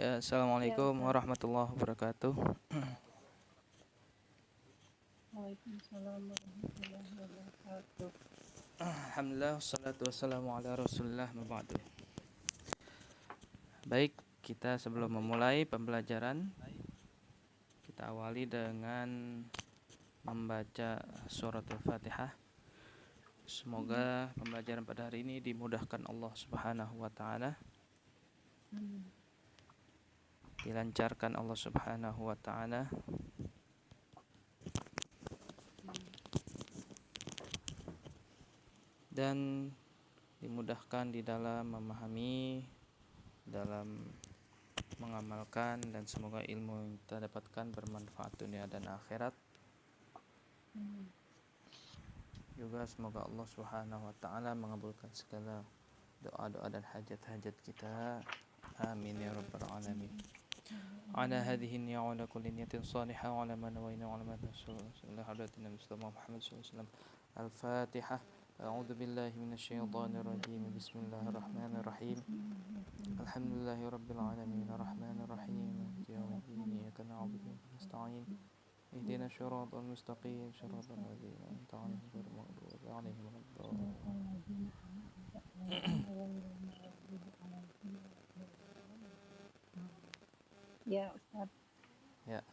Ya, Ya, Assalamualaikum Ustaz. warahmatullahi wabarakatuh. Waalaikumsalam warahmatullahi wabarakatuh. Alhamdulillah, wassalatu wassalamu ala rasulillah maba'du. Baik, kita sebelum memulai pembelajaran, kita awali dengan membaca surat Al-Fatihah. Semoga pembelajaran pada hari ini dimudahkan Allah Subhanahu wa taala, dilancarkan Allah Subhanahu wa taala, dan dimudahkan di dalam memahami, dalam mengamalkan, dan semoga ilmu yang kita dapatkan bermanfaat dunia dan akhirat. Juga semoga Allah Subhanahu wa taala mengabulkan segala doa-doa dan hajat-hajat kita. Amin ya rabbal alamin. Ala hadhihi niyya wa ala kulli niyatin salihah wa ala ma nawayna wa ala ma sallallahu hadratin Mustafa Muhammad sallallahu alaihi wasallam. Al-Fatihah. A'udzu billahi minasy syaithanir rajim. Bismillahirrahmanirrahim. Alhamdulillahi rabbil alamin. Arrahmanir rahim. Maliki yaumiddin. Iyyaka na'budu wa iyyaka nasta'in. اهدنا الصراط المستقيم صراط الذين أنعمت عليهم غير المغضوب عليهم ولا الضالين. Ya, Ustaz. Ya,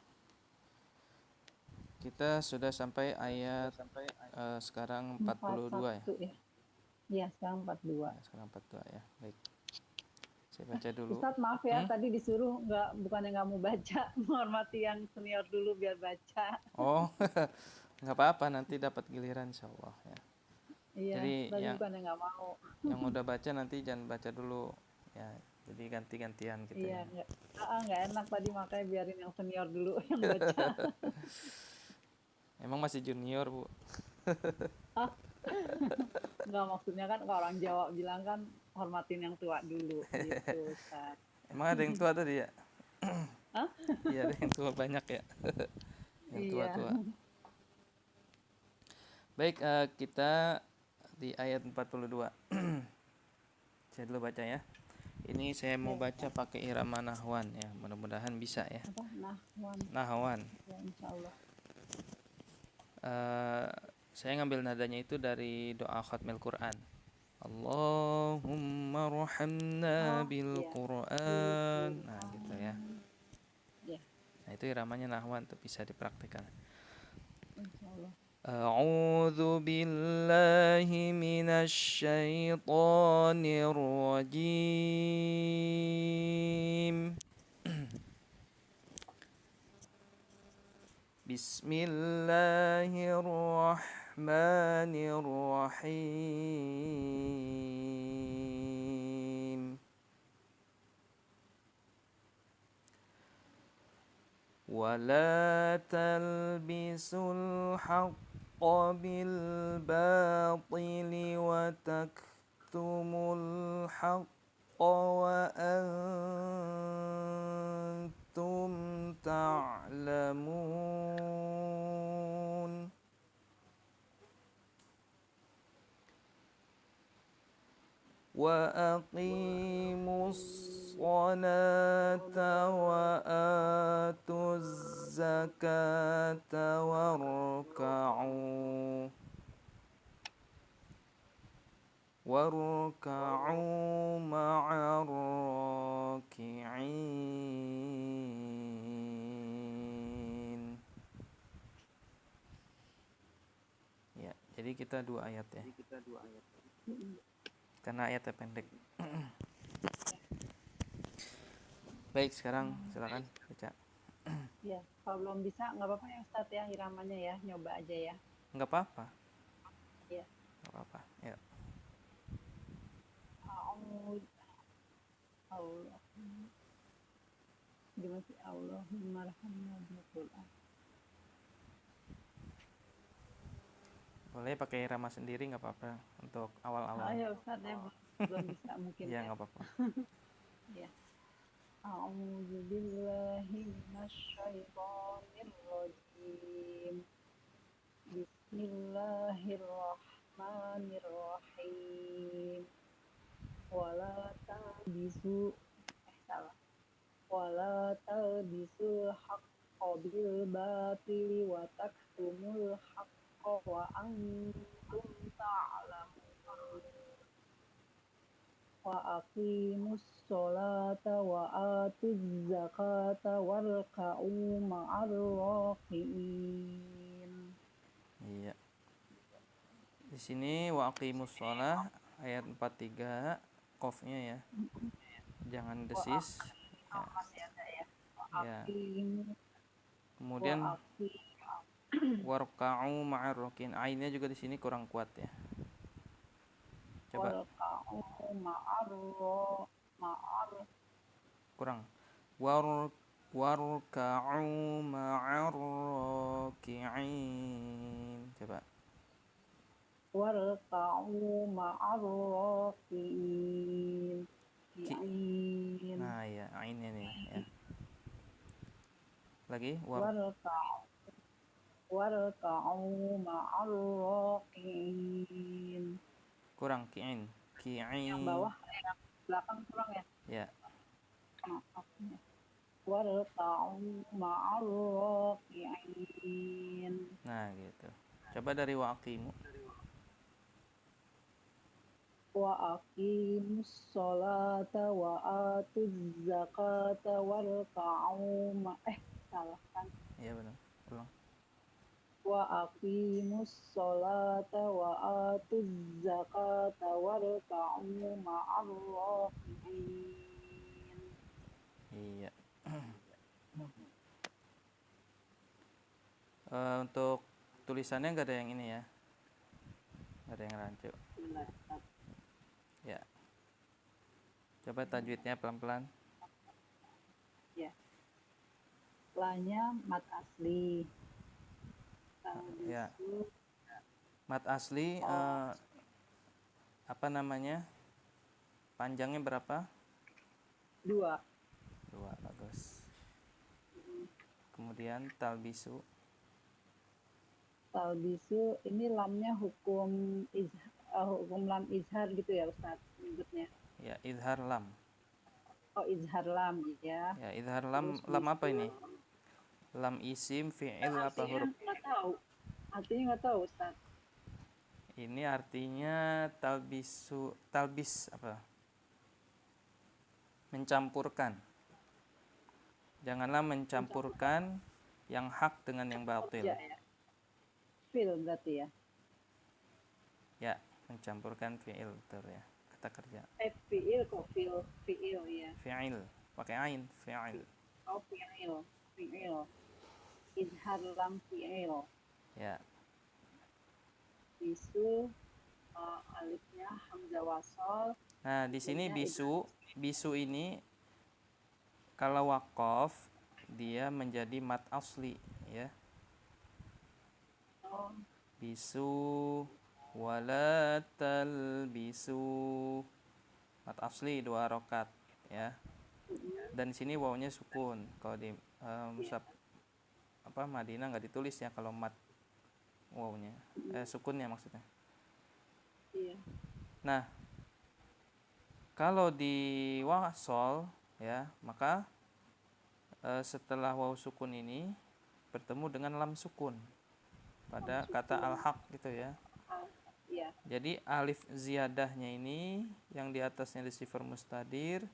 kita sudah sampai ayat sekarang 42 ya. 41 ya. Ya, sekarang 42. Ya, sekarang 42 ya. Baik. Saya baca dulu. Ustaz, maaf ya, tadi disuruh bukannya nggak mau baca, menghormati yang senior dulu biar baca. Oh, nggak apa-apa, nanti dapat giliran insyaallah ya. Iya, Jadi tadi bukannya nggak mau. yang udah baca nanti jangan baca dulu ya. Jadi ganti-gantian kita Iya, ya. nggak enak tadi, makanya biarin yang senior dulu yang baca. Emang masih junior, Bu? Nggak, maksudnya kan kalau orang Jawa bilang kan hormatin yang tua dulu gitu, Ustaz. Emang ada yang tua tadi ya? Hah? Iya, ada yang tua banyak ya. Yang Iya. tua-tua. Baik, kita di ayat 42. Saya dulu baca ya. Ini saya mau baca pakai irama nahwan ya. Mudah-mudahan bisa ya. Apa? Nahwan. Ya, insya Saya ngambil nadanya itu dari doa khatmil Quran. Allahumma rahamna bil Quran. Nah, gitu ya. Ya, Nah, itu iramanya nahwan tuh bisa dipraktikkan. insyaallah. A'udzu billahi minasy syaithanir rajim. Bismillahirrahmanirrahim. ولا تلبسوا الحق بالباطل وتكتموا الحق وأنتم تعلمون وأقيموا الصلاة وآتوا الزكاة واركعوا مع الراكعين. Ya, jadi kita dua ayat ya. Karena ayatnya pendek. Baik, sekarang silakan baca. Ya, kalau belum bisa nggak apa-apa ya Ustadz ya, iramanya ya, nyoba aja ya. Nggak apa-apa. Ya. Nggak apa-apa. Ya. Allah. Gimana sih? Allahumma rahmana bil Quran. Boleh pakai irama sendiri nggak apa-apa untuk awal-awal. Ya Ustadz ya, belum bisa mungkin Iya, ya. nggak apa-apa. Ya. A'udzu billahi minasyaitonir rajim. Bismillahirrahmanirrahim. Wala talbisu salah. wala talbisul haqqo bil batili wa taktumul haqqo wa antum ta'lamun wa aqimus sholata wa atuz zakata warka'u ma'ar raki'in. Iya. Di sini wa aqimus shalah ayat 43 qafnya ya. Jangan desis. Ya. Ya. Kemudian warka'u ma'ar raki'in. Ainnya juga di sini kurang kuat ya. Coba. Kurang. Warka'u ma'ar raki'in. Coba. Warka'u ma'ar raki'in. Nah ya, ainnya nih ya. Lagi warka'u ma'ar raki'in. Kurang ki'in. Yang bawah, yang belakang kurang ya? Ya. Warka'u ma'ar raki'in. Nah, gitu. Coba dari waqimu. Wa aqimus sholata wa atuz zakata warka'u salah kan? Iya benar. Ulang. Wa aqimus sholata wa atuz zakata warka'u ma'ar raki'in. Iya. Untuk tulisannya nggak ada yang ini ya, nggak ada yang rancu. Ya. Coba tajwidnya pelan-pelan. Ya. Lanya mat asli. Ya. Mat asli apa namanya? Panjangnya berapa? 2. Bagus. Kemudian talbisu. Talbisu ini lamnya hukum lam izhar gitu ya Ustaz menyebutnya. Ya, izhar lam. Oh, izhar lam ya. Ya, izhar lam. Lam apa ini? Lam isim, fi'il, apa huruf? Nggak tahu. Artinya nggak tahu Ustaz. Ini artinya talbis apa? Mencampurkan. Janganlah mencampurkan yang hak dengan yang batil. Ya. Fil berarti ya. Ya, mencampurkan fi'il betul ya. Kata kerja. Fi'il kok fi'il ya. Fi'il, pakai ain, fi'il. Oh, fi'il. Izhar lam fi'il. Ya. Bisu alifnya hamzah wasol. Nah, di sini bisu ini kalau waqaf dia menjadi mat asli ya. Oh. Bisu wala talbisu, mat asli 2 rokat ya. Dan di sini wawnya sukun. Kalau di mushaf Madinah nggak ditulis ya kalau mat wawnya, sukunnya maksudnya. Iya. Nah, kalau di wasol ya, maka setelah waw sukun ini bertemu dengan lam sukun pada kata al-haq gitu ya. Iya. Jadi alif ziyadahnya ini yang di atasnya di sifar mustadir,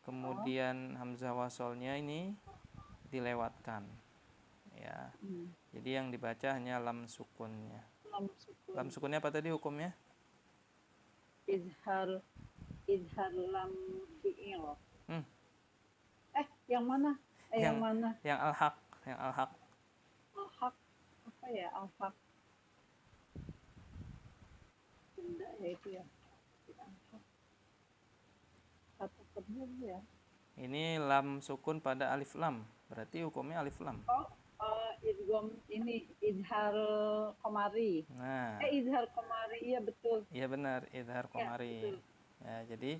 kemudian hamzah wasolnya ini dilewatkan ya. Jadi yang dibaca hanya lam sukunnya. Lam sukunnya apa tadi hukumnya? Izhar lam fi'il. Yang mana? Yang mana? Yang al-haq, Al-haq apa ya? Al-haq. Benda ya itu ya. Al-haq. Kata kerja ya. Ini lam sukun pada alif lam. Berarti hukumnya alif lam. Oh, idgham ini izhar komari. Nah. Izhar komari, iya betul. Iya benar, izhar komari. Ya, jadi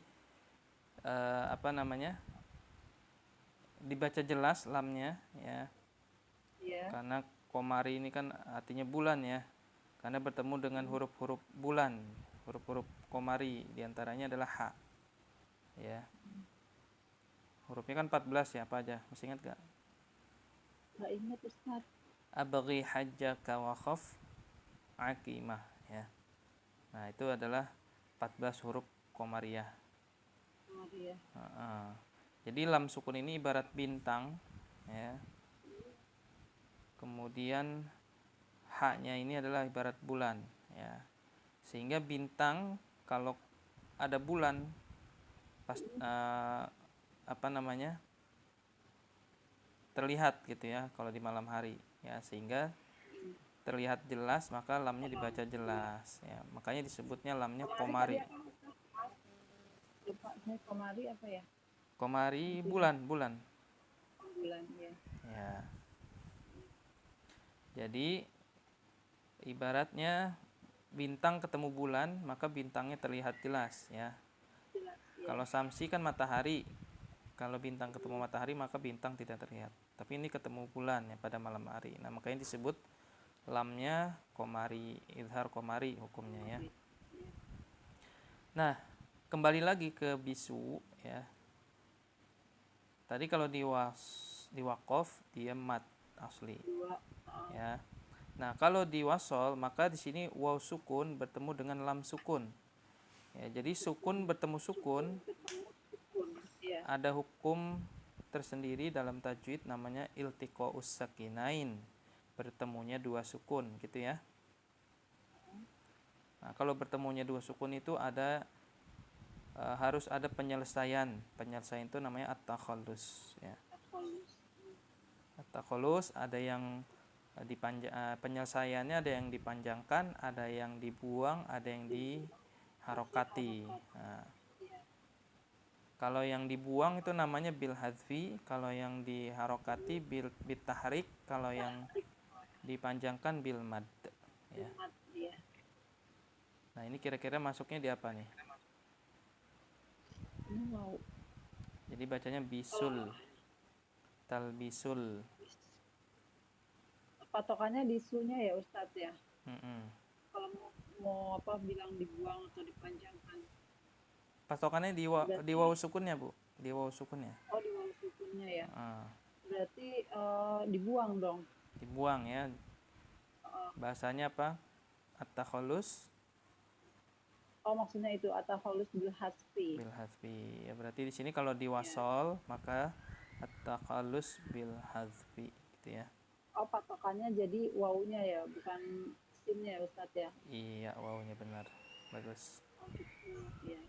dibaca jelas lamnya ya. Yeah. Karena komari ini kan artinya bulan ya. Karena bertemu dengan huruf-huruf bulan, huruf-huruf komari, diantaranya adalah ha. Ya. Hurufnya kan 14 ya, apa aja? Masih ingat gak? Nggak ingat Ustaz. Abghi hajjaka wa khaf aqimah ya. Nah, itu adalah 14 huruf Qamariyah. Qamariyah. Jadi lam sukun ini ibarat bintang ya. Kemudian haknya ini adalah ibarat bulan ya. Sehingga bintang kalau ada bulan pas terlihat gitu ya kalau di malam hari ya, sehingga terlihat jelas maka lamnya dibaca jelas ya, makanya disebutnya lamnya Qamari. Lupa saya Qamari apa ya? Qamari bulan Bulan ya. Ya. Jadi ibaratnya bintang ketemu bulan maka bintangnya terlihat jelas ya. Jelas, ya. Kalau samsi kan matahari. Kalau bintang ketemu matahari maka bintang tidak terlihat. Tapi ini ketemu bulan ya pada malam hari. Nah, makanya disebut lamnya Qamari, izhar Qamari hukumnya ya. Nah, kembali lagi ke bisu ya. Tadi kalau di waqaf dia mat asli. Ya. Nah, kalau di wasol maka di sini waw sukun bertemu dengan lam sukun. Ya, jadi sukun bertemu sukun ada hukum tersendiri dalam tajwid namanya iltiqa'us sakinain, bertemunya dua sukun gitu ya. Nah, kalau bertemunya dua sukun itu ada harus ada penyelesaian. Penyelesaian itu namanya at-takhallus ya. At-takhallus ada yang penyelesaiannya ada yang dipanjangkan, ada yang dibuang, ada yang diharokati. Nah, kalau yang dibuang itu namanya bil hadfi, kalau yang diharokati bil tahrik, kalau yang dipanjangkan bil mad ya. Nah, ini kira-kira masuknya di apa nih? Jadi bacanya bisul, talbisul. Patokannya di sunya ya Ustadz ya. Kalau mau apa bilang dibuang atau dipanjangkan. Patokannya di waw sukunnya, Bu. Di waw sukunnya. Oh, di waw sukunnya ya. Berarti dibuang dong. Dibuang ya. Bahasanya apa? At-takhallus. Oh, maksudnya itu at-takhallus bil hasfi. Bil hasfi. Ya, berarti di sini kalau di wasol maka at-takhallus bil hasfi gitu ya. Oh, patokannya jadi wawunya ya, bukan sinnya ya Ustadz ya. Iya, wawunya benar. Bagus. Oh, gitu. Ya.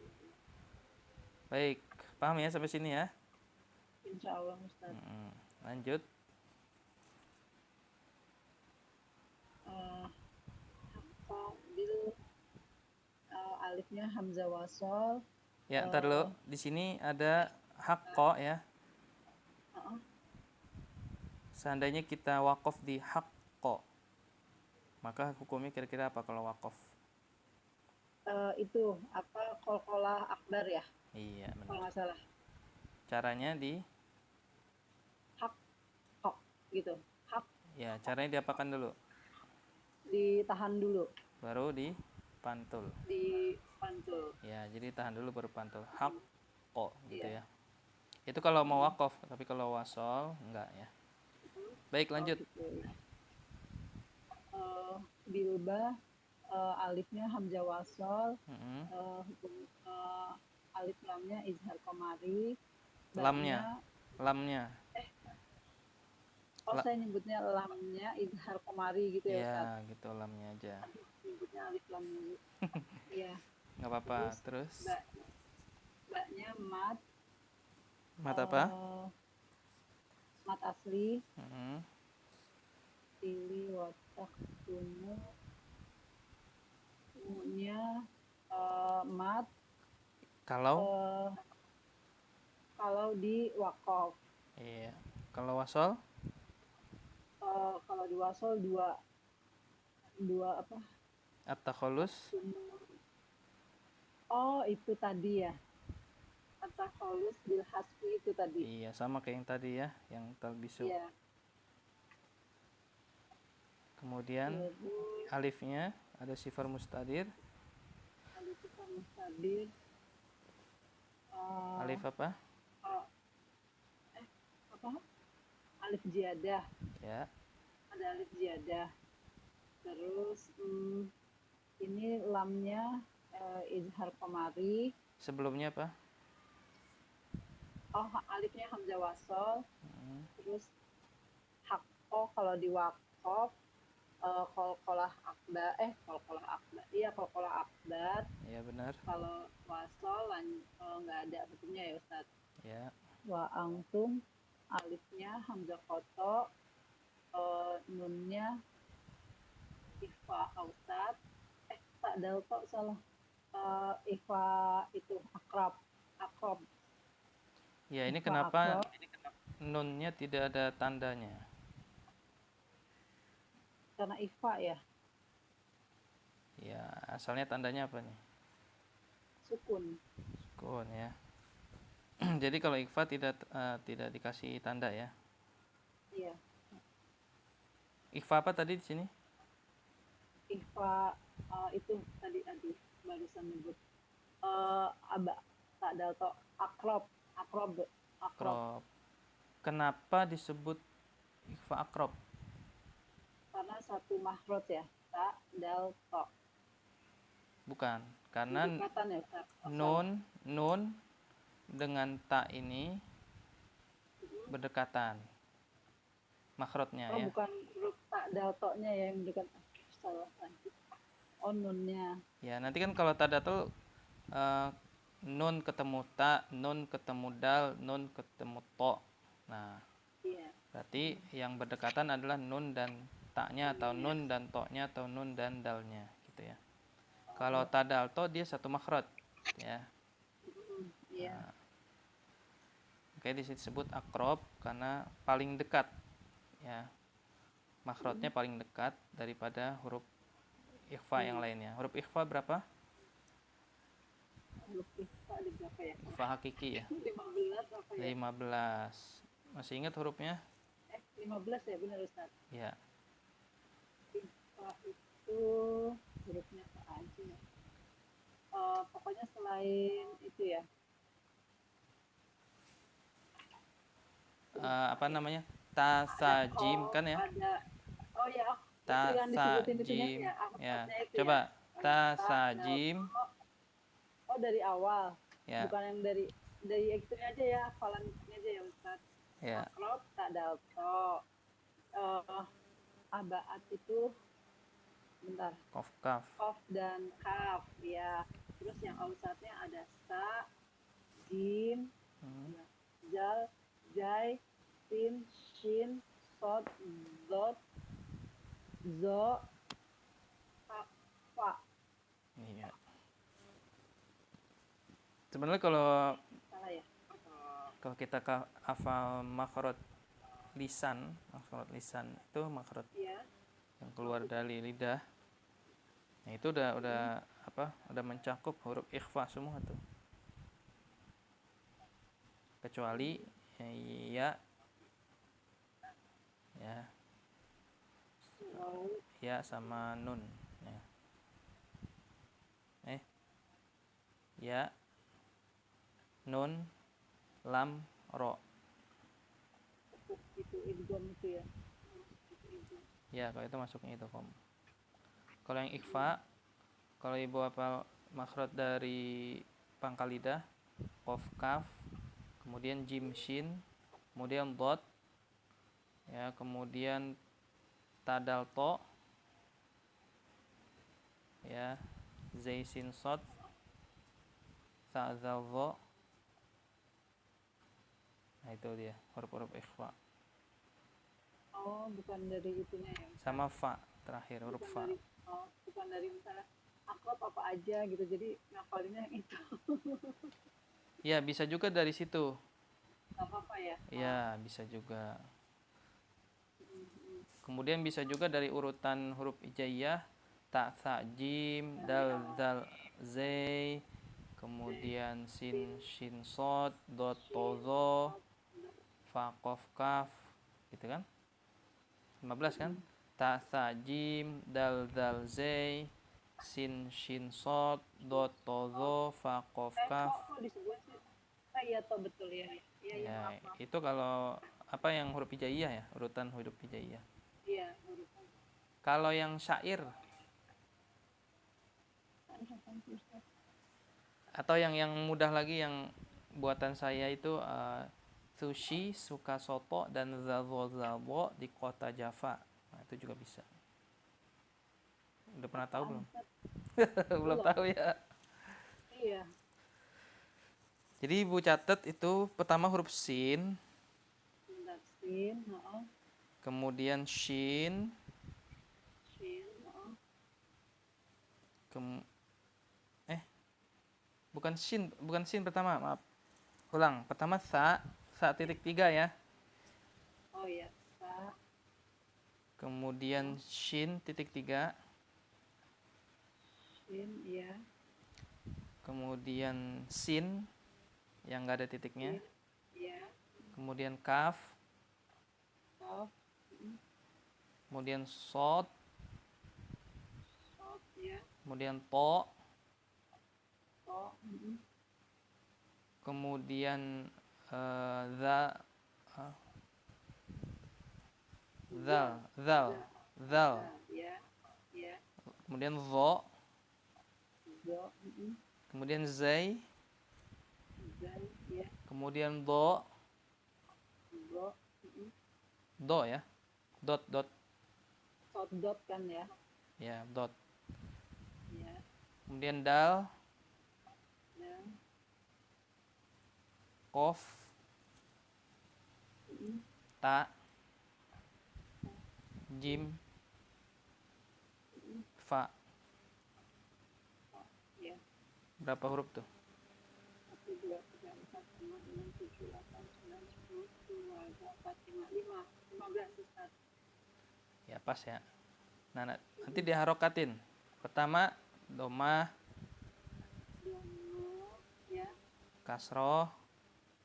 Baik, paham ya sampai sini ya? Insya Allah Ustadz. Lanjut. Alifnya hamzah wasol. Ya, ntar dulu. Di sini ada haqqo ya. Seandainya kita wakaf di haqqo, maka hukumnya kira-kira apa kalau wakaf? Itu apa qalqalah akbar ya? Iya, benar. Kalau nggak salah. Caranya di haqqo gitu. Hak. Ya, caranya diapakan dulu? Ditahan dulu. Baru dipantul. Dipantul. Ya, jadi tahan dulu baru pantul. Haqqo gitu ya. Itu kalau mau wakaf, tapi kalau wasol enggak ya. Baik, lanjut. Bilba alifnya hamzah wasol. Alif lamnya izhar Qamari. Lamnya. Saya nyebutnya lamnya izhar Qamari gitu ya Ustaz. Ya, gitu lamnya aja. Nyebutnya alif lam dulu. Iya. Enggak apa-apa. Terus Ba-nya mat. Mat apa? Mat asli. Pilih watak tunu. Nya mat. Kalau di wakaf. Iya. Kalau wasol? Kalau di wasol dua apa? At-takhallus. Oh, itu tadi ya. At-takhallus bil hasfi itu tadi. Iya, sama kayak yang tadi ya, yang talbisu. Iya. Kemudian alifnya ada sifar mustadir. Alif sifar mustadir. Alif apa? alif ziyadah. Ya. Ada alif ziyadah. Terus ini lamnya izhar qamari. Sebelumnya apa? Alifnya hamzah wasol. Terus hakko kalau di waqaf qalqalah akbar. Iya, qalqalah akbar. Ya, benar. Kalau wasol nggak ada hukumnya ya Ustaz. Ya. Wa antum alifnya hamzah koto, nunnya ikhfa Ustaz. Tak dalto salah. Ikhfa itu akrab. Ya, ini Ikhfa kenapa akrab. nunnya tidak ada tandanya? Karena ikhfa ya. Ya, asalnya tandanya apa nih? Sukun. Sukun ya. Jadi kalau ikhfa tidak dikasih tanda ya. Iya. Ikhfa apa tadi di sini? Ikhfa itu tadi barusan nyebut aba tak dalto akrob. Kenapa disebut ikhfa akrob? Karena satu mahrot ya, tak dalto. Bukan, karena ya, nun dengan ta ini berdekatan makhrotnya ya. Bukan huruf tak daltonya yang dekat. Salah lagi. Nunnya. Ya, nanti kan kalau ta dalto nun ketemu ta, nun ketemu dal, nun ketemu to. Nah, iya. Berarti yang berdekatan adalah nun dan ta-nya, atau nun dan to-nya, atau nun dan dal-nya gitu ya. Kalau ta dal to dia satu makhraj ya. Iya. Nah, oke, disebut akrob karena paling dekat ya. Makhrajnya paling dekat daripada huruf ikhfa yang lainnya. Huruf ikhfa berapa? Huruf ikhfa di berapa ya? Ikhfa hakiki ya. 15 apa ya? 15. Masih ingat hurufnya? 15 ya, benar Ustaz. Ya. Ikhfa itu hurufnya apa aja ya? Pokoknya selain itu ya. Apa namanya? Ta sa jim kan ya? Ada. Ya. Ta sa jim ya. Coba ta sa jim. Dari awal. Ya. Bukan yang dari itunya aja ya, hafalan aja ya Ustaz. Ya. Akrab tak dalto. Abaat itu bentar. Kof kaf. Kof dan kaf ya. Terus yang ausatnya ada sa, jim, zal, jai, sin, shin, sod, dot, zo, fa. Iya. Sebenarnya kalau salah ya? Kalau kita hafal makhraj lisan itu makhraj yang keluar dari lidah. Nah, itu udah mencakup huruf ikhfa semua tuh. Kecuali ya sama nun ya. Ya, nun, lam, ro. Itu idgham itu ya. Ya, kalau itu masuknya itu kom. Kalau yang ikhfa, kalau ibu hafal makhraj dari pangkal lidah, qaf kaf, kemudian jim shin, kemudian dot, ya, kemudian ta dal to, ya, zai sin sod, sa zal zo. Nah, itu dia huruf-huruf ikhfa. Bukan dari itunya ya. Sama fa terakhir, huruf fa. Bukan dari misalnya akrab apa aja gitu, jadi ngafalinnya yang itu. Ya, bisa juga dari situ. Gak apa-apa ya? Ya, bisa juga. Kemudian bisa juga dari urutan huruf hijaiyah, ta, tha, jim, dal, zal, zai, kemudian sin, shin, sod, dot, to, zo, fa, kof, kaf, gitu kan? 15 kan? Ta, tha, jim, dal, zal, zai, sin, shin, sod, dot, to, zo, fa, kof, kaf. Kok disebut sih? Iya toh, betul ya. Ya, itu kalau apa yang huruf hijaiyah ya, urutan huruf hijaiyah. Iya, huruf. Kalau yang syair atau yang mudah lagi yang buatan saya itu sushi, suka soto, dan zazo di kota Java. Nah, itu juga bisa. Udah pernah tahu belum? Belum tahu ya. Iya. Jadi Ibu catat itu pertama huruf sin, Sin, kemudian shin, Shin, bukan sin pertama, maaf. Ulang, pertama sa titik 3 ya. Oh ya, sa. Kemudian shin titik 3. Shin, iya. Kemudian sin yang nggak ada titiknya. Iya. Kemudian kaf. Kaf. Kemudian sod. Sod, ya. Kemudian to. To. Kemudian zal. Ya. Ya. Kemudian zo. Zo. Kemudian zai. Zai, ya. Kemudian do. Do. Do ya. Dot. Sod dot kan ya. Ya, dot. Ya. Kemudian dal. Dan Kof. Ta. Jim. Fa. ya. Berapa huruf tuh? 1, 2, 3, 4, 5, 6, 7, 8, 9, 10, 11, 12, 13, 15 Ustaz. Ya pas ya. Nah, nanti diharokatin. Pertama doma, Domo, ya. kasroh,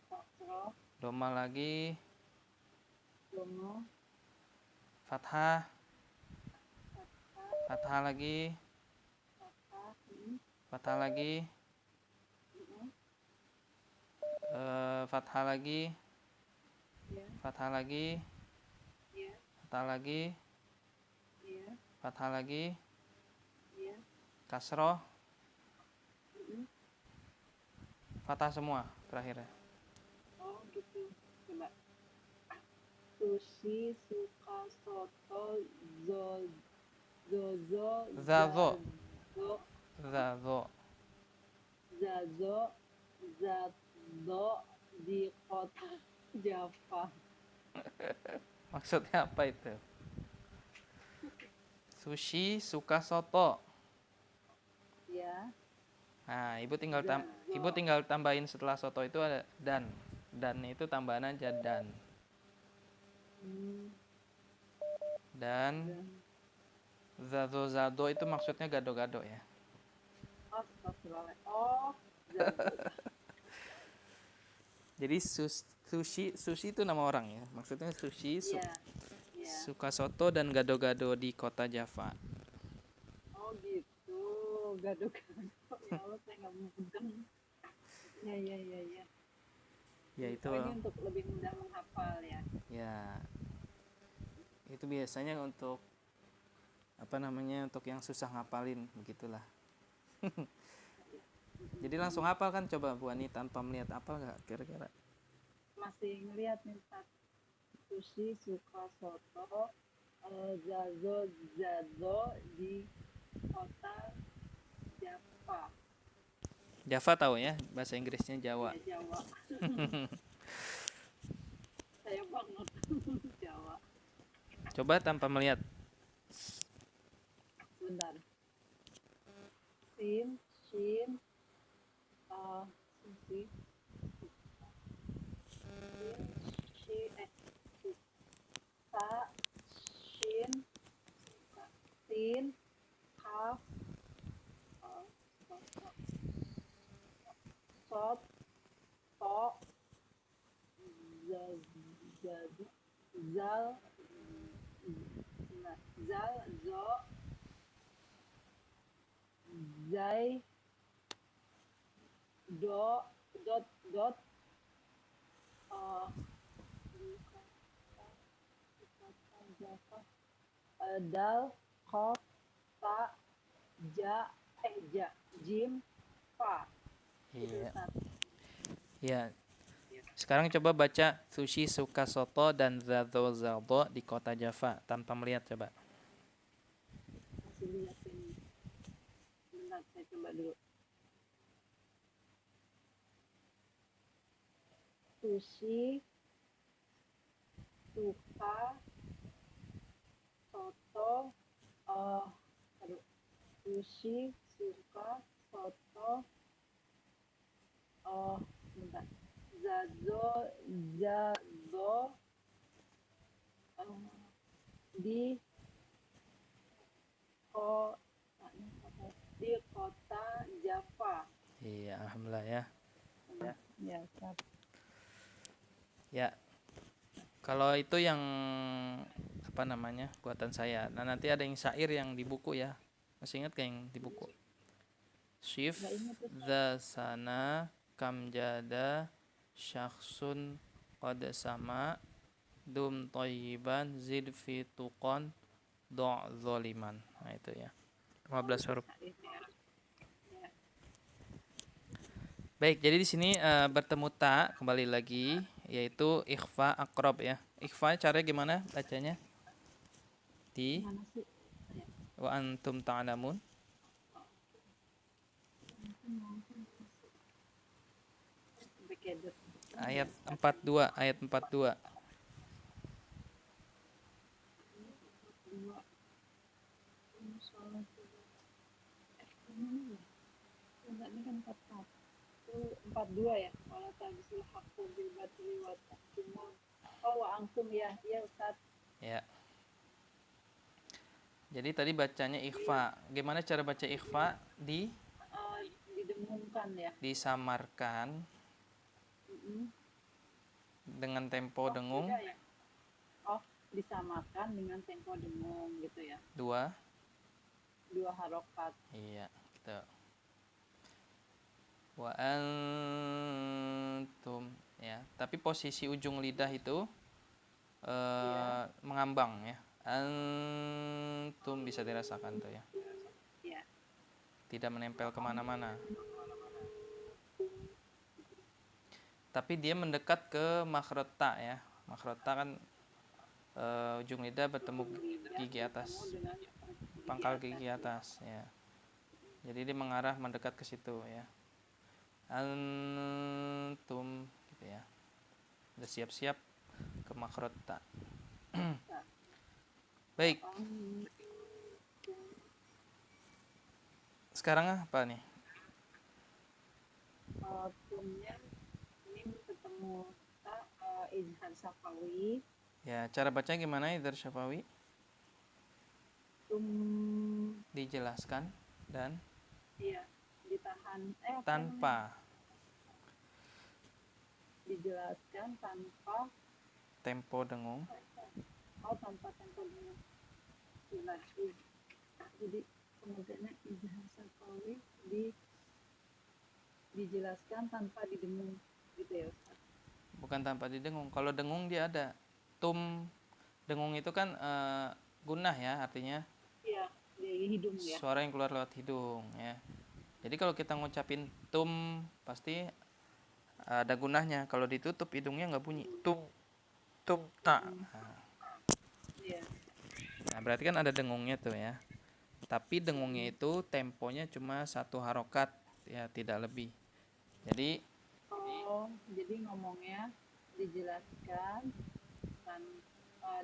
Kasroh, doma lagi, domo, fathah, fathah lagi, fathah, fathah lagi, fathah lagi, ya. fathah lagi, Ya. fathah lagi, Ya. fathah lagi, Ya. kasroh, fathah semua terakhir ya. Oh gitu. Coba. Sushi, suka, soto, zozo, Zazo, zazo, zazo di kota Java. maksudnya apa itu? Sushi, suka soto. Ya. Nah, ibu tinggal tambahin setelah soto itu ada dan. Dan itu tambahan aja dan. Dan zado itu maksudnya gado-gado ya. Astagfirullah. Oh, zazo. Jadi sushi itu nama orang ya. Maksudnya sushi, Ya. suka soto dan gado-gado di kota Java. Oh gitu. Gado-gado. Ya Allah, saya nggak mudeng. Ya. Ya itu. Oh, ini untuk lebih mudah menghafal ya. Ya. Itu biasanya untuk untuk yang susah ngapalin begitulah. Jadi langsung hafal kan, coba Bu Ani tanpa melihat hafal nggak kira-kira? Masih ngeliat nih Ustaz. Sushi, suka soto, zazo di kota Java. Java tahu ya, bahasa Inggrisnya Jawa. Ya, Jawa. Saya banget Jawa. Coba tanpa melihat. Sebentar. Shin, sushi, sa, shin, sin, kaf, sot, to, zal, zo, zai, dot, Dal, Qaf, Ta, Ja, Jim, Fa. Itu Iya. Ustaz. Ya. Sekarang coba baca Sushi Sukasoto dan Zado Zado di kota Java tanpa melihat coba. Masih lihat ini. Bentar, saya coba dulu. Sushi, Suka, Soto, Sushi, Suka, Soto, bentar. Zazo, Zazo, di di kota Java. Iya, alhamdulillah ya. Ya, Ustaz. Ya, kalau itu yang apa namanya buatan saya. Nah nanti ada yang syair yang di buku ya. Masih ingat gak yang di buku? Shif Nggak ingat Ustaz. the sana kamjada syakhsun qad sama dum toyiban zid fi tuqon do' zoliman. Nah itu ya. 15 huruf. Ya. Baik, jadi di sini bertemu ta kembali lagi yaitu ikhfa akrob ya. Ikhfa caranya gimana bacanya? Di Mana sih? Ya. wa antum ta'lamun. Bekedut. Ayat 42, ayat 42. Dua. Soalnya mana ya? Enggak, ini kan 42 ya. Wala tabisul haqqu bil batili wa tahkumun. Oh, wa angkum ya. Iya, Ustaz. Ya. Jadi tadi bacanya ikhfa. Gimana cara baca ikhfa? Didengungkan ya. Disamarkan dengan tempo dengung Beda ya. Disamakan dengan tempo dengung gitu ya. 2. 2 harokat. Iya, gitu. Wa antum ya. Tapi posisi ujung lidah itu mengambang ya. Antum bisa dirasakan tuh ya. Ya. Tidak menempel kemana-mana. Tapi dia mendekat ke makhraj ta ya. Makhraj ta kan ujung lidah bertemu gigi atas, pangkal gigi atas ya. Jadi dia mengarah mendekat ke situ ya. Antum gitu ya. Udah siap-siap ke makhraj ta. Baik. Sekarang apa nih? Tumnya ini ketemu izhar safawi. Ya, cara bacanya gimana Idhar Syafawi? Dijelaskan dan Iya, ditahan tanpa dijelaskan tanpa tempo dengung. tanpa tempo dengung. Jadi kemudiannya izhar safawi dijelaskan tanpa didengung gitu ya Ustaz. Bukan tanpa didengung. Kalau dengung dia ada. Dengung itu kan gunah ya artinya. Iya, dari hidung ya. Suara yang keluar lewat hidung ya. Jadi kalau kita ngucapin pasti ada gunahnya. Kalau ditutup hidungnya nggak bunyi. Ta. Iya. Nah, berarti kan ada dengungnya tuh ya. Tapi dengungnya itu temponya cuma 1 harokat ya, tidak lebih. Jadi jadi ngomongnya dijelaskan tanpa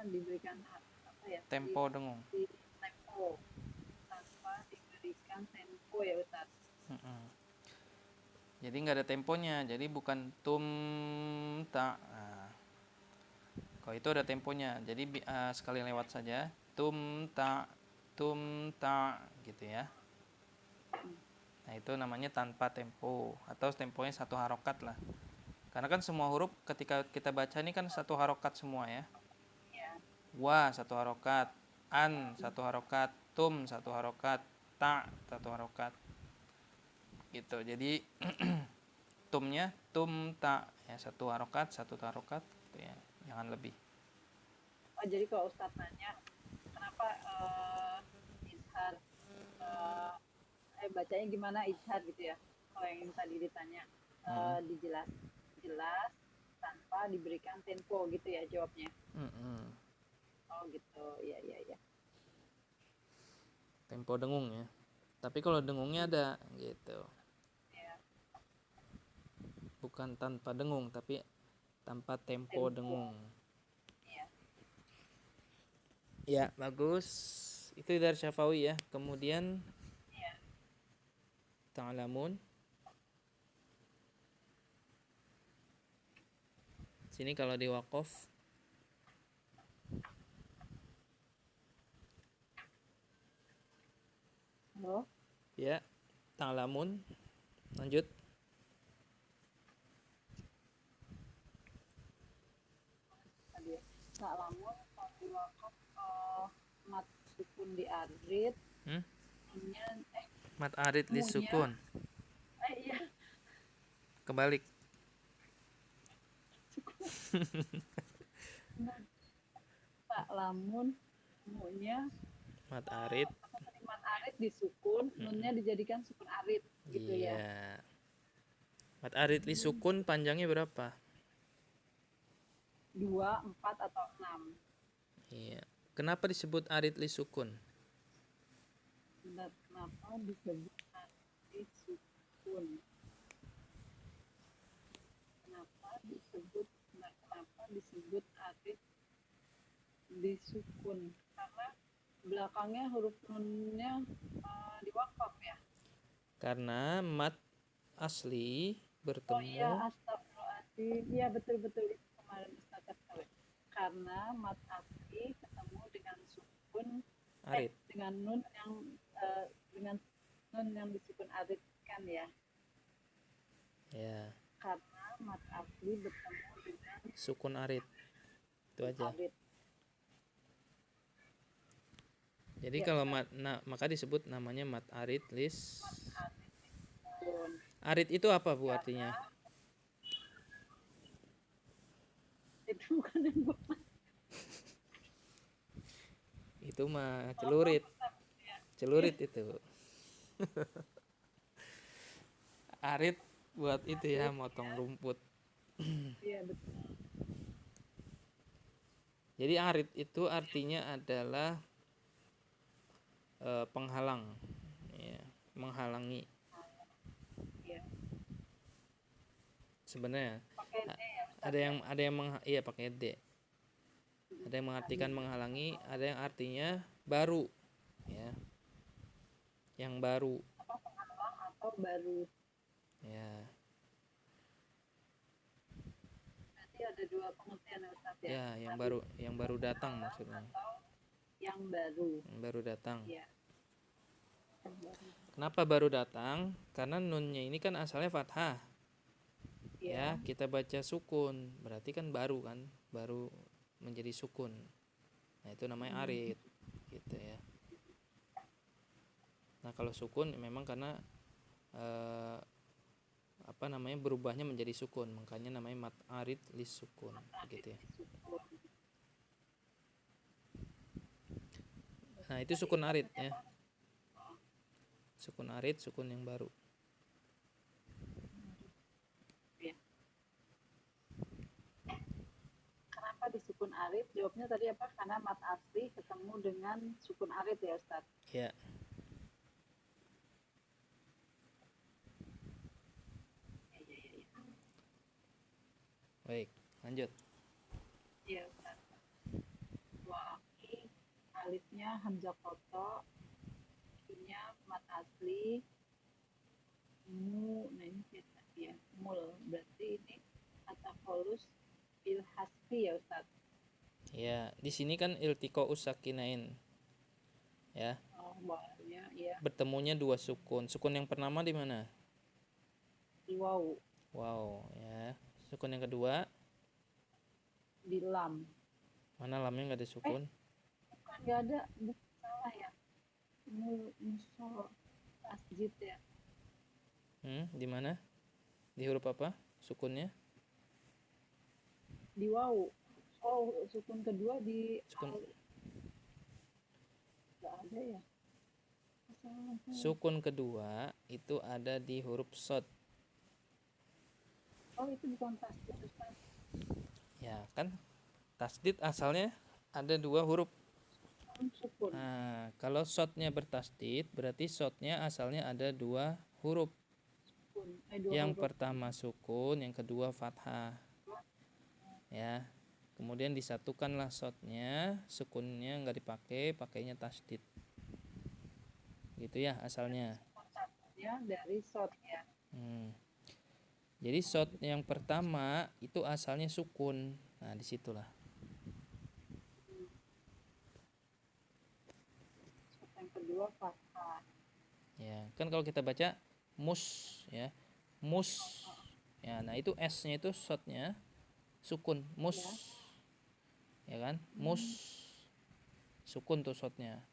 diberikan tempo dengung. Tempo tanpa diberikan tempo ya Ustaz. Jadi nggak ada temponya. Jadi bukan ta. Nah, kalau itu ada temponya. Jadi sekali lewat saja. Ta gitu ya. Nah itu namanya tanpa tempo atau temponya 1 harokat lah. Karena kan semua huruf ketika kita baca ini kan 1 harokat semua ya. Wa 1 harokat, an 1 harokat, 1 harokat, ta 1 harokat. Gitu. Jadi tumnya tumta ya, satu harokat gitu ya, jangan lebih. Oh, jadi kalau Ustadz nanya kenapa izhar bacanya gimana izhar gitu ya, kalau yang tadi ditanya dijelas jelas tanpa diberikan tempo gitu ya jawabnya. Oh gitu, iya iya iya. Tempo dengung ya, tapi kalau dengungnya ada gitu, Ya, bukan tanpa dengung tapi tanpa tempo dengung. Iya. Ya bagus, itu dari Syafawi ya. Kemudian Iya. ta'lamun, sini kalau di waqaf Halo. ya, ta'lamun, lanjut. Tadi ya. Ta'lamun kalau di wakaf mat sukun di arid punya Mat arid li sukun, iya kebalik. Ta'lamun munya Mat arid, mat arid disukun, nunnya dijadikan sukun arid gitu ya. iya. Mat arid li sukun panjangnya berapa? 2, 4 atau 6. Iya. Kenapa disebut arid li sukun? Benar, kenapa disebut arid sukun? Kenapa disebut arid disukun? Karena belakangnya huruf nunnya di wakaf ya. Karena mat asli bertemu. Oh iya, astagfirullahaladzim. Iya betul-betul itu kemarin Ustaz katakan. Karena mat asli ketemu dengan sukun arid. Dengan nun yang disukun arid kan ya. Ya. Karena mat asli bertemu dengan sukun arid. Itu aja. Arid. Jadi Ya, kalau maka disebut namanya mat arid lis. Arid itu apa Bu artinya? Itu bukan yang Itu mah celurit. Celurit itu. Arid buat itu ya, motong rumput. Iya betul. Jadi arid itu artinya adalah penghalang, ya, menghalangi. Iya. Sebenarnya Pakai D ya, ada yang pakai D. Ada yang mengartikan menghalangi, ada yang artinya baru, ya. Yang baru. apa penghalang atau baru? Ya. Berarti ada dua pengertian ya Ustaz ya. Ya, yang baru datang maksudnya. Atau yang baru. Yang baru datang. Iya. Kenapa baru datang? Karena nunnya ini kan asalnya fathah. Ya, kita baca sukun, berarti kan baru kan, baru menjadi sukun. Nah, itu namanya arid gitu ya. Nah, kalau sukun memang karena berubahnya menjadi sukun, makanya namanya mat arid lis sukun gitu ya. Nah, itu sukun arid ya. Sukun arid, sukun yang baru. Kenapa di sukun arid? Jawabnya tadi apa? Karena mat asli ketemu dengan sukun arid ya Ustaz. Ya. Baik, lanjut. Iya Ustaz. Waki alifnya hamzah koto, nya mat asli, nah ini ya mul, berarti ini kata polus bil hasbi ya Ustaz. Ya, di sini kan iltiqo usakinain. Ya. Oh, bawahnya ya. Bertemunya dua sukun. Sukun yang pertama di mana? Di waw. Wow, ya. Sukun yang kedua Di lam. mana lamnya nggak ada sukun? Bukan, nggak ada, bukan, salah ya. Musol masjid ya. Di mana? Di Di huruf apa sukunnya? Di waw. Oh, sukun kedua di Sukun nggak ada ya. sukun kedua itu ada di huruf shad. Oh, itu bukan tasdid, Ustaz. Ya, kan tasdid asalnya ada 2 huruf. Sukun. Nah, kalau shadnya bertasdid berarti shadnya asalnya ada 2 huruf. Sukun. Dua Yang huruf. pertama sukun, yang kedua fathah. Ya. Kemudian disatukanlah shadnya, sukunnya nggak dipakai, pakainya tasdid. Gitu ya asalnya. Sukun satunya dari shad ya. Jadi shad yang pertama itu asalnya sukun. Nah, disitulah. Shad yang kedua fathah. Ya, kan kalau kita baca mus ya. Mus. Ya, nah itu S-nya itu shadnya sukun, mus. Ya kan? Mus. Sukun tuh shadnya.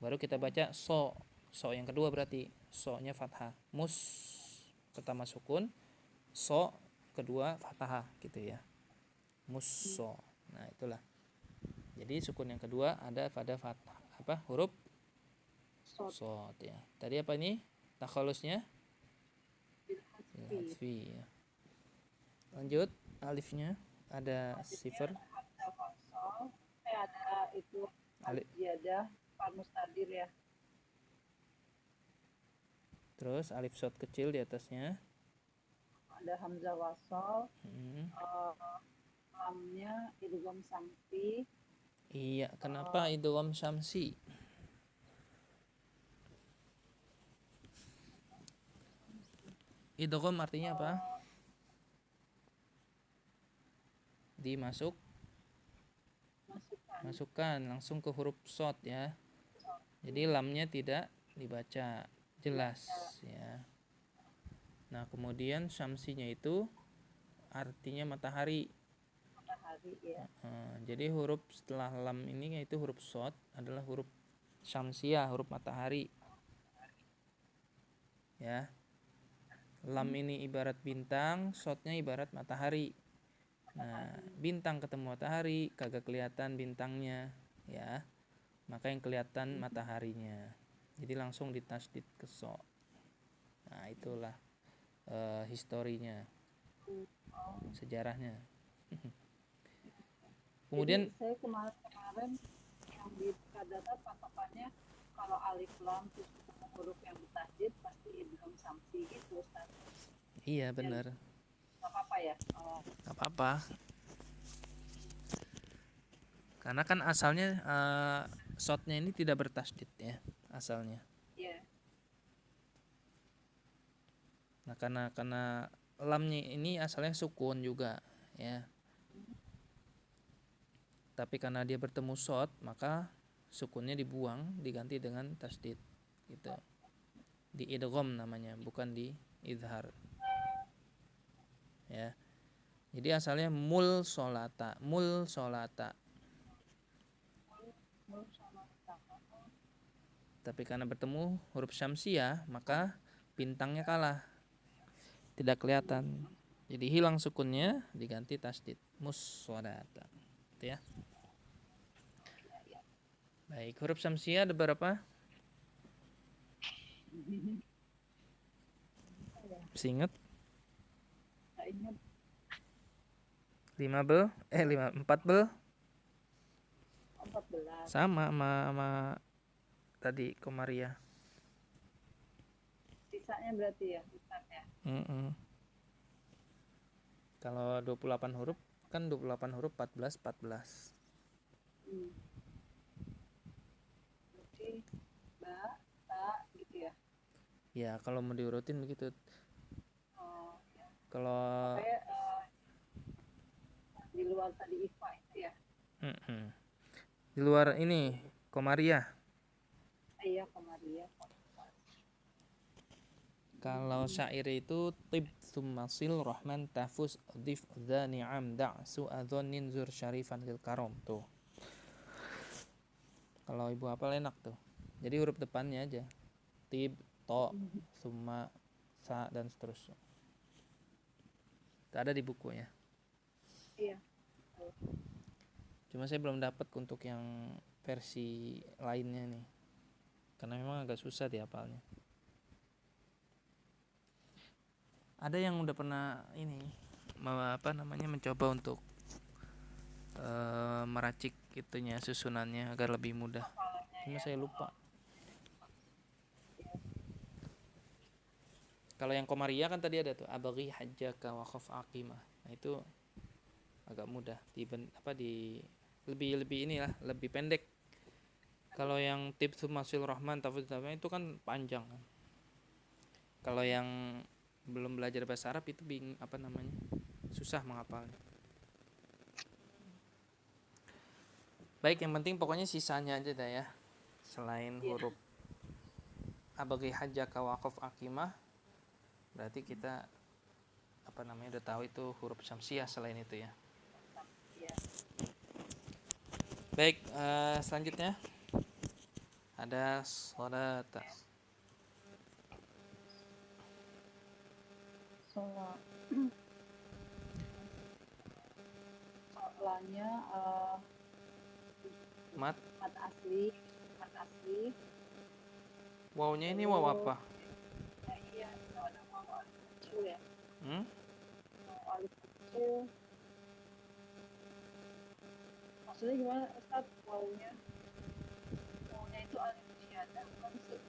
Baru kita baca so. So yang kedua berarti so-nya fathah. Mus pertama sukun, so kedua fathah gitu ya. Musso. Nah, itulah. Jadi sukun yang kedua ada pada fathah huruf shad ya. Tadi apa ini? Takhalusnya Al-Hatfi ya. Lanjut alifnya ada sifar. Ada itu alif ziyadah fal mustadir ya. Terus alif shad kecil di atasnya. Ada hamzah wasal. Lamnya idgham samsi. Iya, kenapa idgham syamsi? Idgham artinya apa? Masukkan langsung ke huruf shad ya. Jadi lamnya tidak dibaca, jelas ya. Nah, kemudian syamsinya itu artinya matahari. Ya. Jadi huruf setelah lam ini yaitu huruf shad adalah huruf syamsiah, huruf matahari. Ya. Lam ini ibarat bintang, shadnya ibarat matahari. Nah, bintang ketemu matahari kagak kelihatan bintangnya, ya. Maka yang kelihatan mataharinya. Jadi langsung ditasdid ke so. Nah, itulah historinya. Sejarahnya. Kemudian jadi saya kemarin yang di data patokannya kalau alif lam terus ketemu huruf yang bertasdid pasti idgham samsi gitu, Ustaz. Iya, benar. Enggak apa-apa ya? Enggak apa-apa. Karena kan asalnya shadnya ini tidak bertasdid ya, asalnya. Iya. Nah, karena lamnya ini asalnya sukun juga ya. Tapi karena dia bertemu shad, maka sukunnya dibuang, diganti dengan tasdid gitu. Di idgham namanya, bukan di idhar. Ya. Jadi asalnya mul solata. Tapi karena bertemu huruf syamsiah, maka bintangnya kalah. Tidak kelihatan. Jadi hilang sukunnya, diganti tasdid. Mussolata. Gitu ya. Baik, huruf syamsiah ada berapa? Masih ingat? 4 bel? 14. Sama tadi Komaria. Sisanya berarti ya, Ustaz ya. Kalau 28 huruf kan 28 huruf 14. Berarti ba, ta gitu ya. Ya, kalau mau diurutin begitu. Ya. Kalau kayak di luar tadi IFA itu ya. Di luar ini Komaria. Iya, Komaria. Kalau syair itu tib summasil rahman tafus dhif dha ni'am da'su adhonin zur syarifan lil karom tuh. Kalau ibu hafal enak tuh. Jadi huruf depannya aja. Tib, to, summa, sa dan seterusnya. ada di bukunya. Iya. Cuma saya belum dapat untuk yang versi lainnya nih, karena memang agak susah dihafalnya. Ada yang udah pernah ini mencoba untuk meracik itunya, susunannya agar lebih mudah. Cuma saya lupa. Kalau yang Komariah kan tadi ada tuh abaghi hajjaka wa khaf aqimah. Nah itu agak mudah lebih pendek. Kalau yang tips masil rahman tafsir itu kan panjang kan. Kalau yang belum belajar bahasa Arab itu susah menghafalnya. Baik, yang penting pokoknya sisanya aja dah ya. Selain huruf abaghi hajjaka wa khaf aqimah, berarti kita udah tahu itu huruf syamsiah selain itu ya. Baik, selanjutnya ada sholata. Soalnya Mat asli. wawnya ini waw apa? Iya, ada waw kecil ya. Alif kecil. Maksudnya gimana Ustaz wawnya? Wawnya itu alif syahadah bukan sih?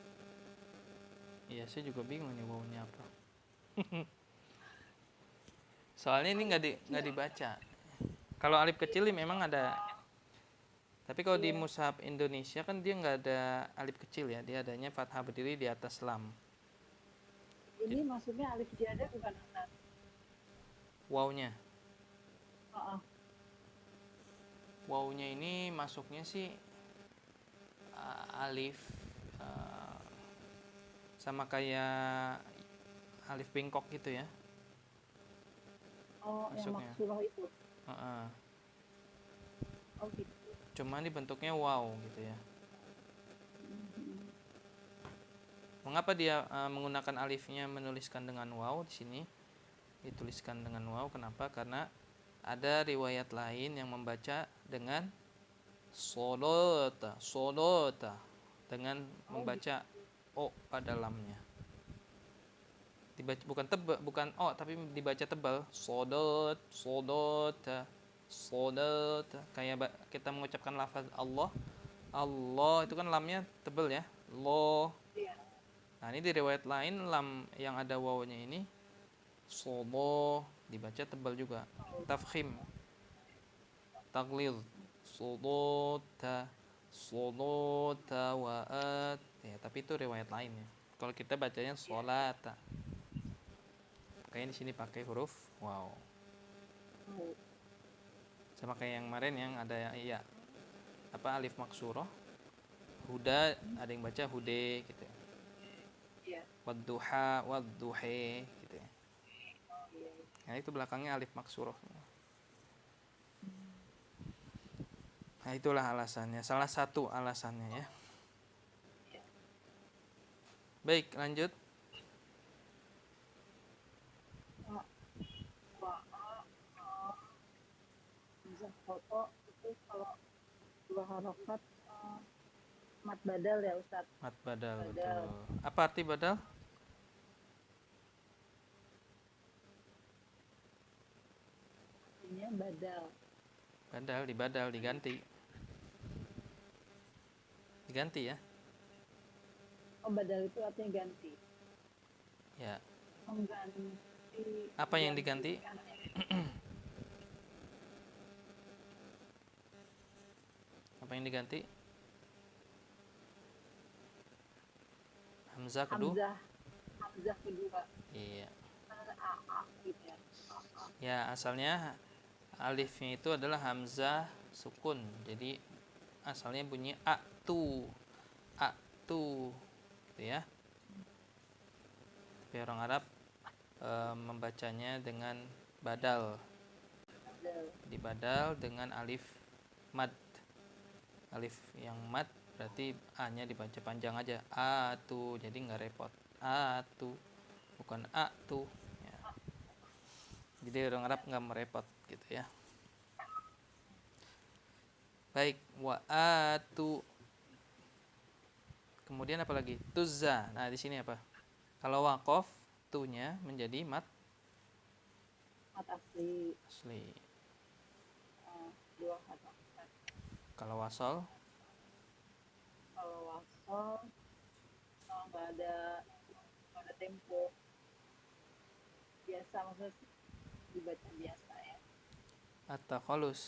Iya, saya juga bingung nih wawnya apa. Soalnya ini nggak dibaca. Kalau alif kecil memang ada. Tapi kalau di mushaf Indonesia kan dia nggak ada alif kecil ya, dia adanya fathah berdiri di atas lam. Ini maksudnya alif syahadah bukan Ustaz? Wawnya. Wawnya ini masuknya sih alif sama kayak alif bengkok gitu ya. Oh, masuknya. Yang maksurah itu. Oh gitu. Cuma ini bentuknya waw gitu ya. Mengapa dia menggunakan alifnya menuliskan dengan waw di sini? Dituliskan dengan waw, kenapa? Karena ada riwayat lain yang membaca dengan solota dengan membaca o pada lamnya. Dibaca bukan o tapi dibaca tebal, sodota kayak kita mengucapkan lafaz Allah itu kan lamnya tebal ya, lo. Nah ini di riwayat lain lam yang ada wawnya ini sodo dibaca tebal juga, tafkhim, taglil, sodota waat ya, tapi itu riwayat lain ya. Kalau kita bacanya solata, kayaknya di sini pakai huruf waw. Sama kayak yang kemarin yang ada alif maksuroh, huda ada yang baca hude gitu ya. Wadduha wadduhe gitu ya. Nah itu belakangnya alif maksuroh. Nah itulah alasannya, salah satu alasannya ya. Baik, lanjut. Foto itu kalau dua harokat mat badal ya Ustaz. Mat badal. Betul. Apa arti badal? Artinya badal. Badal diganti ya. Oh, badal itu artinya ganti. Ya. Mengganti. Apa yang diganti? Apa yang diganti? Hamzah kedua. Iya. Ya, asalnya alifnya itu adalah hamzah sukun. Jadi asalnya bunyi atu gitu ya. Tapi orang Arab membacanya dengan badal. Dibadal dengan alif mad. Alif yang mad berarti a-nya dibaca panjang aja, atu, jadi nggak repot. Atu bukan atu ya. Jadi orang Arab nggak merepot gitu ya. Baik, wa'atu. Kemudian apa lagi? Tuzza. Nah, di sini apa? Kalau waqaf, tunya menjadi mat mat asli. asli. Dua kata. Kalau wasal, Kalau wasal nggak ada tempo, biasa, maksudnya dibaca biasa ya. at-takhalus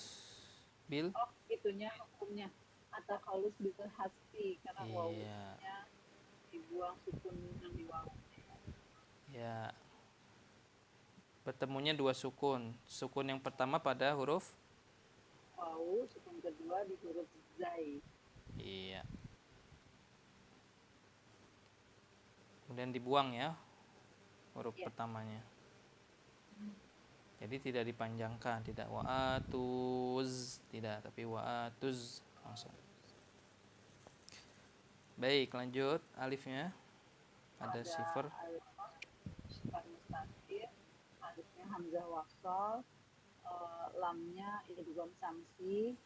bil. Oh, itunya hukumnya atau halus bisa hasbi karena Iya. wawunya dibuang sukun yang di wawu. Ya. Bertemunya dua sukun. Sukun yang pertama pada huruf. Wawu, sukun kedua di huruf zai. Iya. Kemudian dibuang ya huruf Ya. pertamanya. Jadi tidak dipanjangkan, tidak wa'atuz, tidak, tapi wa'atuz langsung. Baik, lanjut alifnya. Ada sifar. Sifar mustaqil, alifnya hamzah wasal, lamnya idgham samsi,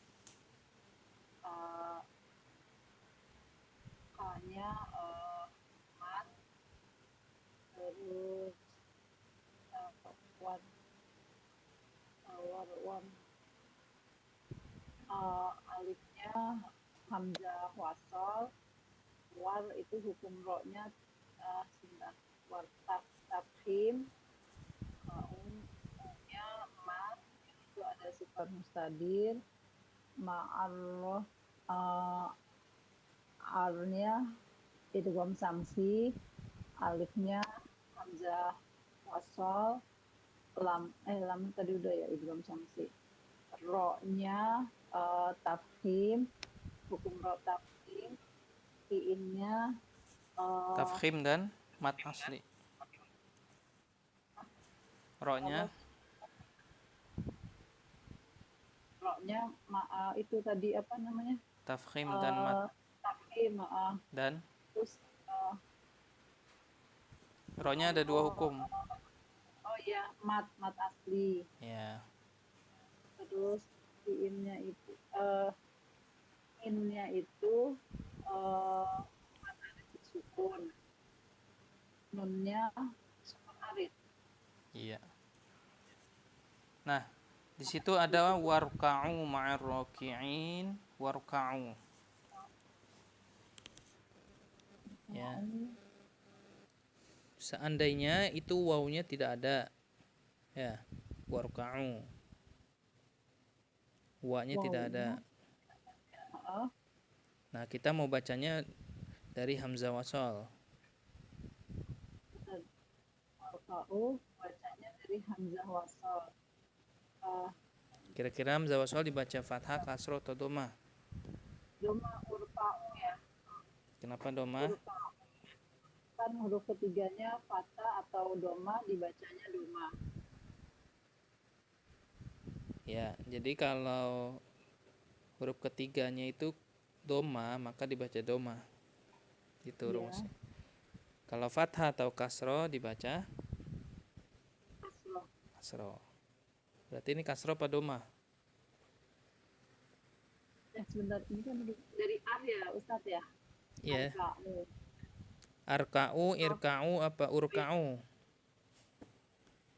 k-nya mat, terus alifnya hamzah wasal, war itu hukum ro-nya war tafhim, nya mat itu ada sifat mustadir, ma'arroh arnya idgham samsi, alifnya hamzah wasal, lam tadi udah ya idgham samsi, ro-nya tafhim, hukum ro tafhim, i-nya Tafkhim dan mat asli. Ro-nya itu tadi apa namanya? tafkhim dan mat. Tafhim, Dan terus ro-nya ada dua hukum. oh ya, mat asli. Ya. Terus in-nya itu in-nya itu mat arid sukun. Nun-nya sukun arid. Iya. Nah, di situ ada warka'u ma'ar raki'in, warka'u. Ya. Seandainya itu wawunya tidak ada. Ya, warka'u. Wa-nya tidak ada. Nah, kita mau bacanya dari hamzah wasal. Warka'u bacanya dari hamzah wasal. Kira-kira hamzah wasal dibaca fathah, kasroh, atau domah? Doma urka'u ya. Kenapa domah? Kan huruf ketiganya fathah atau doma, dibacanya doma. Ya, jadi kalau huruf ketiganya itu doma, maka dibaca doma. Itu rumusnya. Kalau fathah atau kasroh dibaca kasroh. Berarti ini kasroh apa doma? Sebentar, ini kan dari ar ya Ustadz ya? Iya. Arka'u, irka'u, apa urka'u?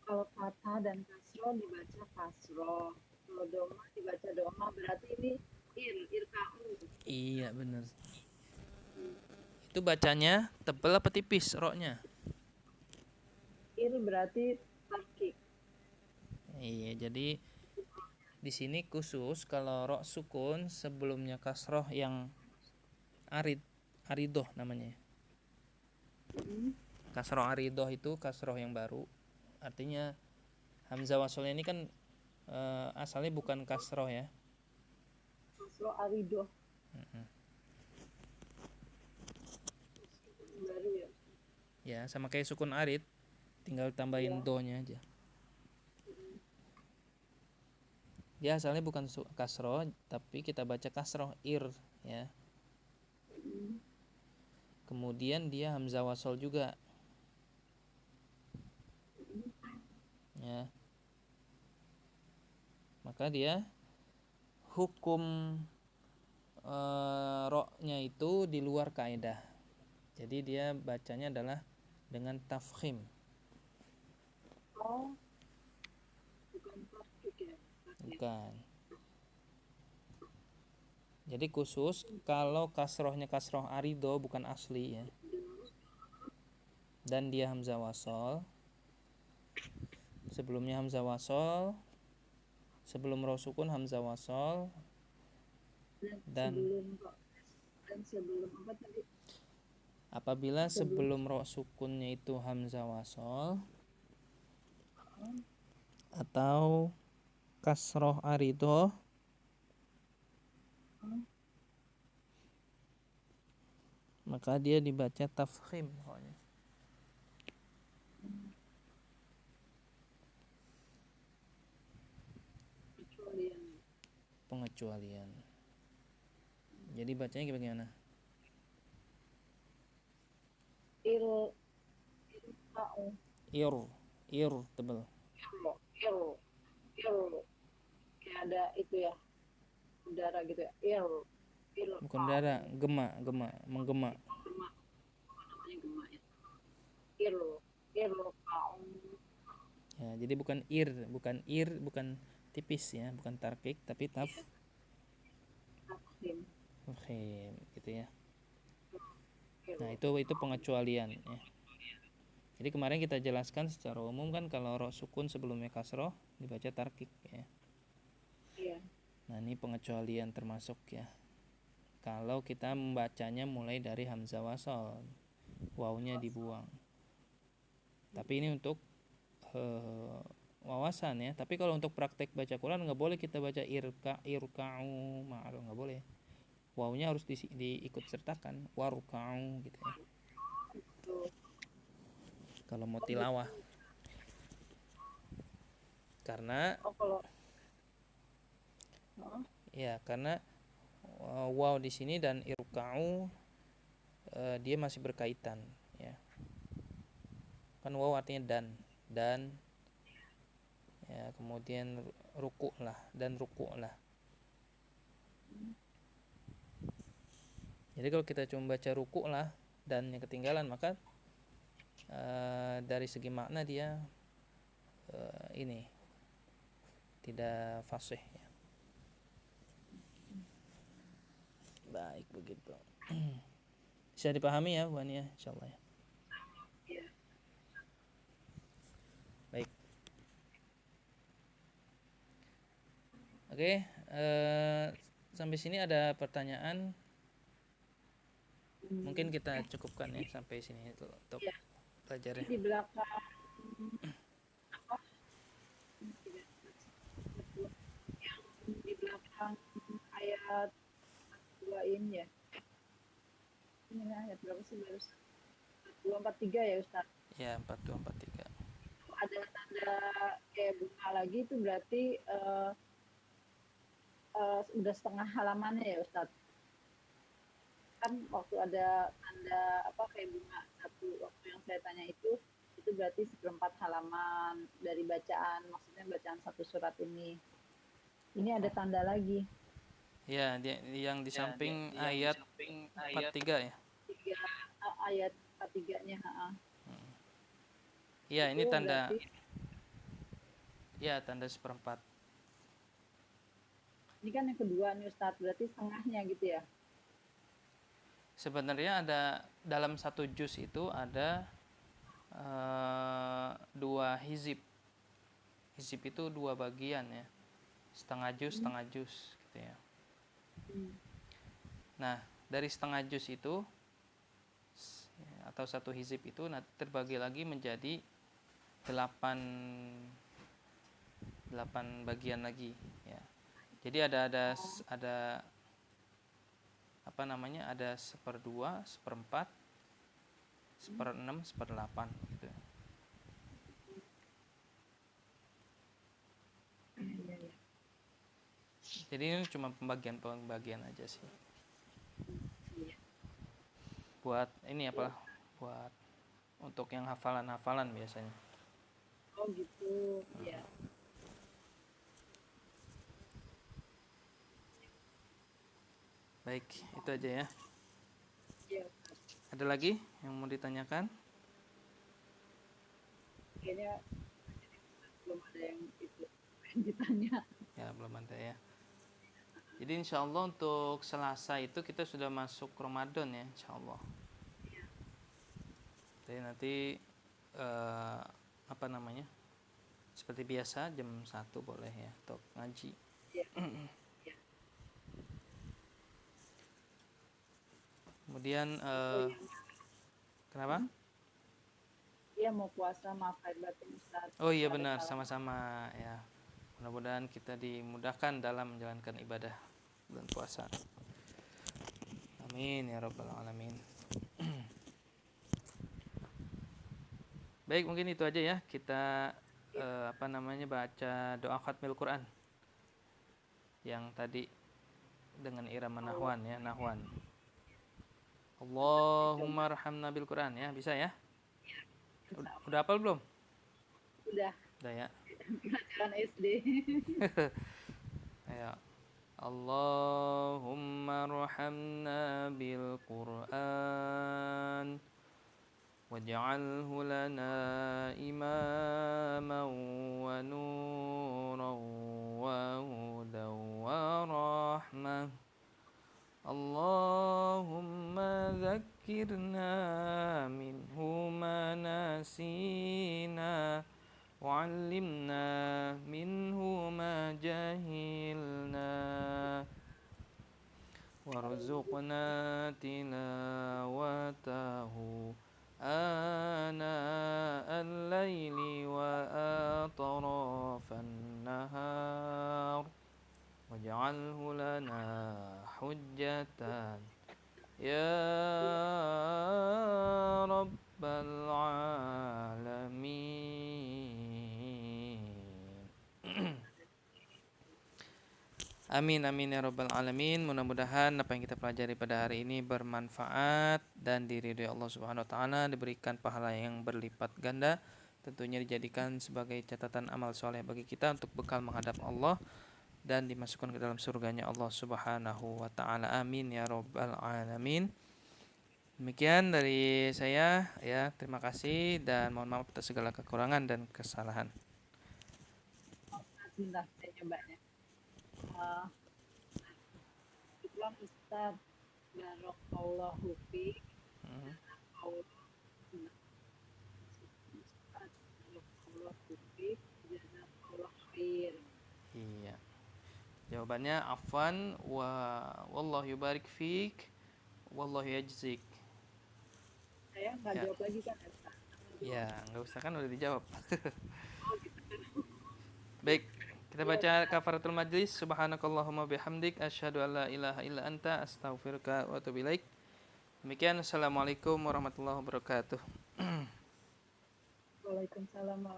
Kalau fathah dan kasroh dibaca kasroh. Kalau doma dibaca doma. Berarti ini irka'u. Iya, benar. Itu bacanya tebal apa tipis roknya? Berarti tarkik. Iya, jadi di sini khusus kalau rok sukun sebelumnya kasroh yang aridoh namanya. Kasroh aridoh itu kasroh yang baru. Artinya hamzah wasolnya ini kan asalnya bukan kasroh ya. Kasroh aridoh. Baru ya. Ya, sama kayak sukun arid, tinggal tambahin donya aja. Dia asalnya bukan kasroh, tapi kita baca kasroh ya. Kemudian dia hamzah wasol juga. Ya. maka dia hukum ro-nya itu di luar kaidah. Jadi dia bacanya adalah dengan tafkhim. Oh, bukan tarkik ya. Bukan. Jadi khusus kalau kasrohnya kasroh arido bukan asli ya. Dan dia hamzah wasol. Sebelumnya hamzah wasol. Sebelum ro sukun hamzah wasol. Dan sebelum apa tadi? apabila sebelum ro sukunnya itu hamzah wasol atau kasroh arido, maka dia dibaca tafkhim pokoknya. Pengecualian. Jadi bacanya bagaimana? Ir tebel. Kayak ada itu ya, udara gitu ya. Bukan udara, gema, menggema. Namanya gema ya. Ya, jadi bukan tipis ya, bukan tarkik tapi tafkhim gitu ya. Nah, itu pengecualian ya. Jadi kemarin kita jelaskan secara umum kan kalau ro sukun sebelumnya kasroh dibaca tarkik ya. Iya. Nah, ini pengecualian termasuk ya. Kalau kita membacanya mulai dari hamzah wasol, wawunya dibuang. Tapi ini untuk wawasan ya. Tapi kalau untuk praktek baca Quran nggak boleh kita baca irka'u ma'al, nggak boleh. Wawunya harus diikut sertakan waruka'u gitu ya. Kalau mau tilawah. Karena ya karena waw di sini dan irka'u dia masih berkaitan ya. Kan waw artinya dan ya, kemudian ruku' lah dan ruku' lah. Jadi kalau kita cuma baca ruku' lah dan yang ketinggalan, maka dari segi makna dia ini tidak fasih ya. Baik begitu. Bisa dipahami ya Bu Ania, insyaallah ya. Baik. Oke, sampai sini ada pertanyaan? Mungkin kita cukupkan ya sampai sini untuk belajarnya. Di belakang yang di belakang ayat 2 ini ya. Ini ayat berapa sih baru? 243 ya Ustaz? Ya, 4243. Ada tanda kayak bunga lagi itu berarti udah setengah halamannya ya Ustaz? Kan waktu ada tanda apa kayak bunga satu waktu yang saya tanya itu berarti 1/4 halaman dari bacaan, maksudnya bacaan satu surat ini. Ini ada tanda lagi. Ya, yang di samping ayat 43 ya. Ayat 43-nya, Ya, ini tanda berarti, ya tanda 1/4. Ini kan yang kedua nih Ustaz, berarti setengahnya gitu ya. Sebenarnya ada dalam satu juz itu ada 2 hizib. Hizib itu 2 bagian ya. Setengah juz gitu ya. Nah, dari setengah juz itu atau satu hizib itu terbagi lagi menjadi 8 bagian lagi ya. Jadi ada apa namanya? Ada 1/2, 1/4, 1/6, 1/8 gitu. Jadi ini cuma pembagian aja sih. Buat ini apa? Buat untuk yang hafalan biasanya. Oh gitu, ya. Baik, itu aja ya. Iya Ustaz. Ada lagi yang mau ditanyakan? Kayaknya belum ada yang itu yang ditanya. Ya, belum ada ya. Jadi insya Allah untuk Selasa itu kita sudah masuk Ramadan ya, insya Allah. Jadi nanti eh, apa namanya? Seperti biasa jam 1 boleh ya untuk ngaji. Iya. Iya. Kemudian Oh iya. kenapa? Iya mau puasa, maaf lahir batin Ustaz. Oh iya Ada benar, salah. sama-sama ya. Mudah-mudahan kita dimudahkan dalam menjalankan ibadah bulan puasa. Amin ya rabbal alamin. Baik, mungkin itu aja ya. Kita apa namanya baca doa khatmil Quran yang tadi dengan irama nahwan ya, nahwan. Allahumma rahamna bil Quran ya, bisa ya? Udah hafal belum? Udah. Udah ya. Pelajaran SD. Ayo. Allahumma rahamna bil Quran waj'alhu lana imaman wa nuran wa hudan wa rahmah. Allahumma dhakkirna minhu ma nasina wa'allimna minhu ma jahilna warzuqna tilawatahu ana al-laili wa atrafan nahar waj'alhu lana hujjatan ya rabbal alamin. Amin amin ya rabbal alamin. Mudah-mudahan apa yang kita pelajari pada hari ini bermanfaat dan diridhoi Allah Subhanahu wa taala, diberikan pahala yang berlipat ganda, tentunya dijadikan sebagai catatan amal soleh bagi kita untuk bekal menghadap Allah dan dimasukkan ke dalam surganya Allah Subhanahu wa taala. Amin ya rabbal alamin. Demikian dari saya ya. Terima kasih dan mohon maaf atas segala kekurangan dan kesalahan. Bismillah, saya cobanya. Itulah Ustaz. Barakallahu fiik. Iya. Jawabannya afwan wa wallahu yubarik fik wallahu yajzik. Saya nggak Ya. jawab lagi kan Ustaz? Ya, nggak usah kan udah dijawab. Baik, kita baca kafaratul majlis. Subhanakallahumma bihamdik asyhadu an la ilaha illa anta astaghfiruka wa atubu ilaik. Demikian, assalamualaikum warahmatullahi wabarakatuh. Waalaikumsalam.